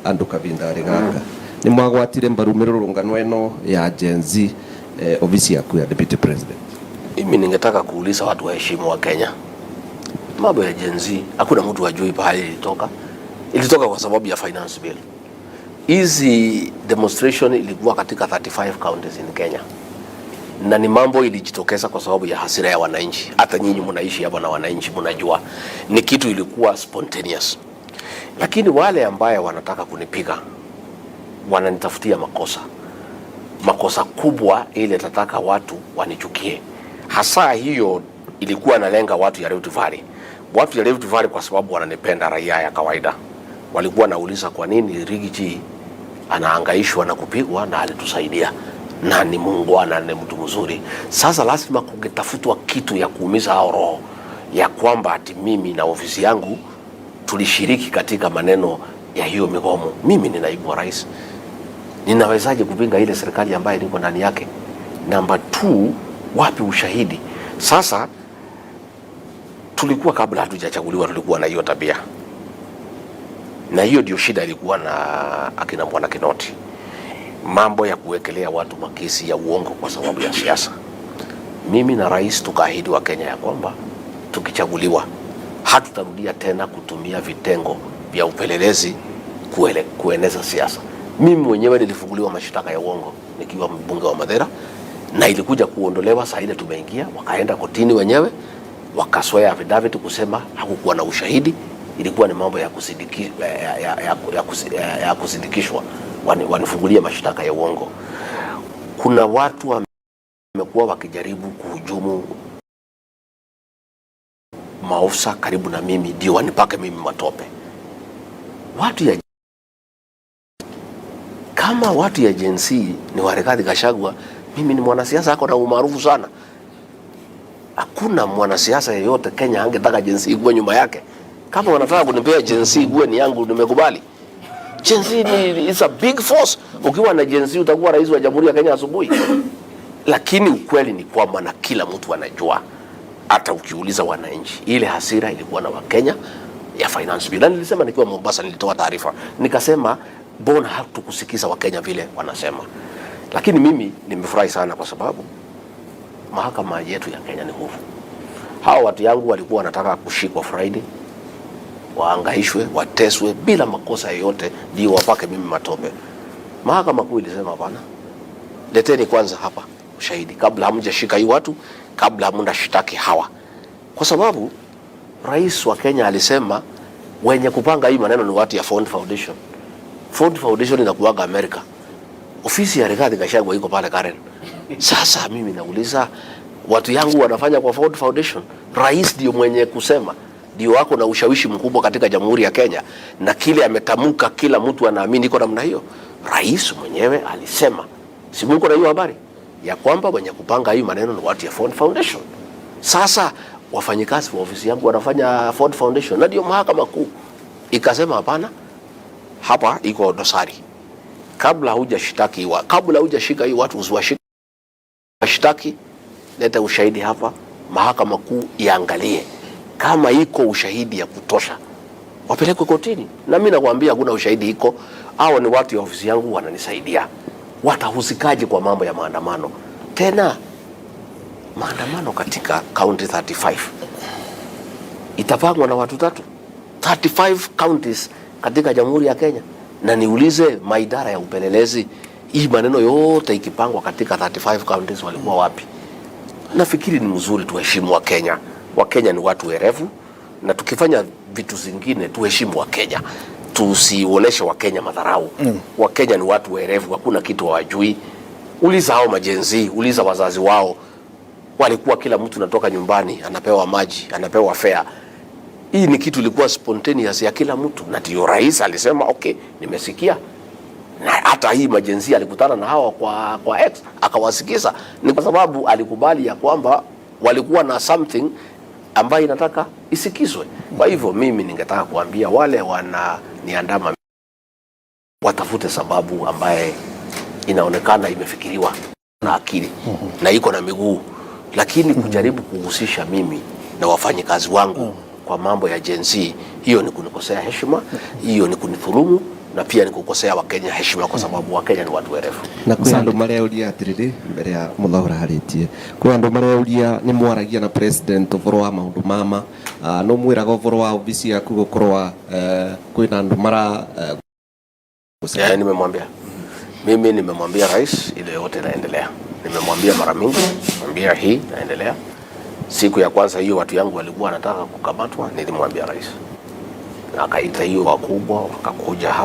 andu kabindari gaka ni mwagwatire mbaru mirurungano eno ya Gen Z ofisi yaku ya Deputy President. Mimi ningetaka kuuliza watu wa heshima wa Kenya, mambo ya Gen Z hakuna mtu ajui pahali ilitoka kwa sababu ya finance bill. Hizi demonstration ilikuwa katika 35 counties in Kenya, na ni mambo ilijitokeza kwa sababu ya hasira ya wananchi. Hata nyinyi mnaishi hapa na wananchi mnajua ni kitu ilikuwa spontaneous. Lakini wale ambaye wanataka kunipiga wananitafutia makosa kubwa ile tataka watu wanichukie. Hasa hiyo ilikuwa nalenga watu ya Rift Valley. Watu ya Rift Valley kwa sababu wananipenda raia ya kawaida. Walikuwa nauliza kwa nini Rigiji anahangaishwa na kupigwa na alitusaidia. Na ni muungwana, ni mtu mzuri. Sasa lazima kungetafutwa kitu ya kuumiza hao roho ya kwamba ati mimi na ofisi yangu tulishiriki katika maneno ya hiyo migomo. Mimi ni naibu wa rais. Ninawezaje kupinga ile serikali ambayo niko ndani yake? Number 2, wapi ushahidi? Sasa tulikuwa kabla hatujachaguliwa tulikuwa na hiyo tabia. Na hiyo ndio shida ilikuwa na akina Bwana Kinoti. Mambo ya kuwekelea watu makesi ya uongo kwa sababu ya siasa. Mimi na rais tukaahidi wa Kenya ya kwamba tukichaguliwa hatutarudia tena kutumia vitengo vya upelelezi kueneza siasa. Mimi mwenyewe nilifunguliwa mashtaka ya uongo nikiwa mbunge wa Madera, na ilikuja kuondolewa saa ile tumeingia, wakaenda kotini wenyewe wakaswea affidavit kusema hakukuwa na ushahidi, ilikuwa ni mambo ya kusindikishwa, wanifungulia mashtaka ya uongo. Kuna watu wamekuwa wakijaribu kuhujumu maofisa karibu na mimi ndio wanipake mimi matope. Kama watu ya Gen Z ni wa Rigathi Gachagua, mimi ni mwanasiasa ako na umaarufu sana. Hakuna mwanasiasa yeyote Kenya angetaka Gen Z kuwe nyuma yake. Kama wanataka kunipea Gen Z kuwe ni yangu, nimekubali. Gen Z is a big force. Ukiwa na Gen Z utakuwa rais wa Jamhuri ya Kenya asubuhi. Lakini ukweli ni kwamba na kila mtu anajua, hata ukiuliza wananchi, ile hasira ilikuwa na Wakenya ya finance bill. Nilisema nikiwa Mombasa, nilitoa taarifa nikasema bona hatukusikiza Wakenya vile wanasema. Lakini mimi nimefurahi sana kwa sababu mahakama yetu ya Kenya ni nguvu. Hao watu yangu walikuwa wanataka kushikwa Friday, waangaishwe, wateswe bila makosa yoyote ndio wapake mimi matope. Mahakama kuu ilisema hapana, leteni kwanza hapa ushahidi kabla hamjashika hii watu, kabla hamjashitaki hawa. Kwa sababu rais wa Kenya alisema wenye kupanga hii maneno ni watu ya Ford Foundation. Ford Foundation inakuwaga Amerika. Ofisi ya Rigathi Gachagua iko pale Karen. Sasa mimi nauliza, watu yangu wanafanya kwa Ford Foundation. Rais ndio mwenye kusema, ndio wako na ushawishi mkubwa katika Jamhuri ya Kenya, na kile ametamuka kila mtu anaamini iko namna hiyo. Rais mwenyewe alisema, si mko na hiyo habari ya kwamba wenye kupanga hii maneno ni watu ya Ford Foundation. Sasa wafanyikazi wa ofisi yangu wanafanya Ford Foundation, na ndio mahakama kuu ikasema hapana, hapa iko dosari. Kabla hujashitaki kabla hujashika hii watu usiwashike, washtaki, leta ushahidi hapa, mahakama kuu iangalie kama iko ushahidi ya kutosha, wapelekwe kotini. Na mimi nakwambia hakuna ushahidi iko. Hao ni watu ya ofisi yangu wananisaidia. Watahusikaje kwa mambo ya maandamano? Tena maandamano katika county 35 itapangwa na watu 35 counties katika Jamhuri ya Kenya. Na niulize maidara ya upelelezi, hii maneno yote ikipangwa katika 35 counties walikuwa wapi? Nafikiri ni mzuri tuheshimu wa Kenya. Wa Kenya ni watu werevu, na tukifanya vitu zingine tuheshimu wa Kenya. Tusionyeshe wa Kenya madharau. Wa Kenya ni watu werevu, hakuna kitu hawajui. Uliza hao majenzi, uliza wazazi wao. Walikuwa kila mtu natoka nyumbani anapewa maji, anapewa fare. Hii ni kitu ilikuwa spontaneous ya kila mtu, na ndio rais alisema okay, nimesikia. Na hata hii majenzi alikutana na hawa kwa X akawasikiza, ni kwa sababu alikubali ya kwamba walikuwa na something ambayo inataka isikizwe. Kwa hivyo mimi ningetaka kuambia wale wananiandama watafute sababu ambaye inaonekana imefikiriwa na akili na iko na miguu, lakini kujaribu kuhusisha mimi na wafanyikazi wangu kwa mambo ya Gen Z, hiyo ni kunikosea heshima, hiyo ni kunidhulumu, na pia ni kukosea Wakenya heshima, kwa sababu Wakenya ni watu werevu. Na kwa ndo mareuria atiriri mbere ya muthaura haritie kwa ndo mareuria ni mwaragia na president uvoro wa maundu mama no mwiraga uvoro wa ofisi yaku gukorwa kwina ndo mara nimemwambia mimi nimemwambia rais ile yote inaendelea. Nimemwambia mara mingi, mwambia hii inaendelea. Siku ya kwanza hiyo watu yangu walikuwa wanataka kukamatwa, nilimwambia rais. Akaita hiyo wakubwa wakakuja hapa.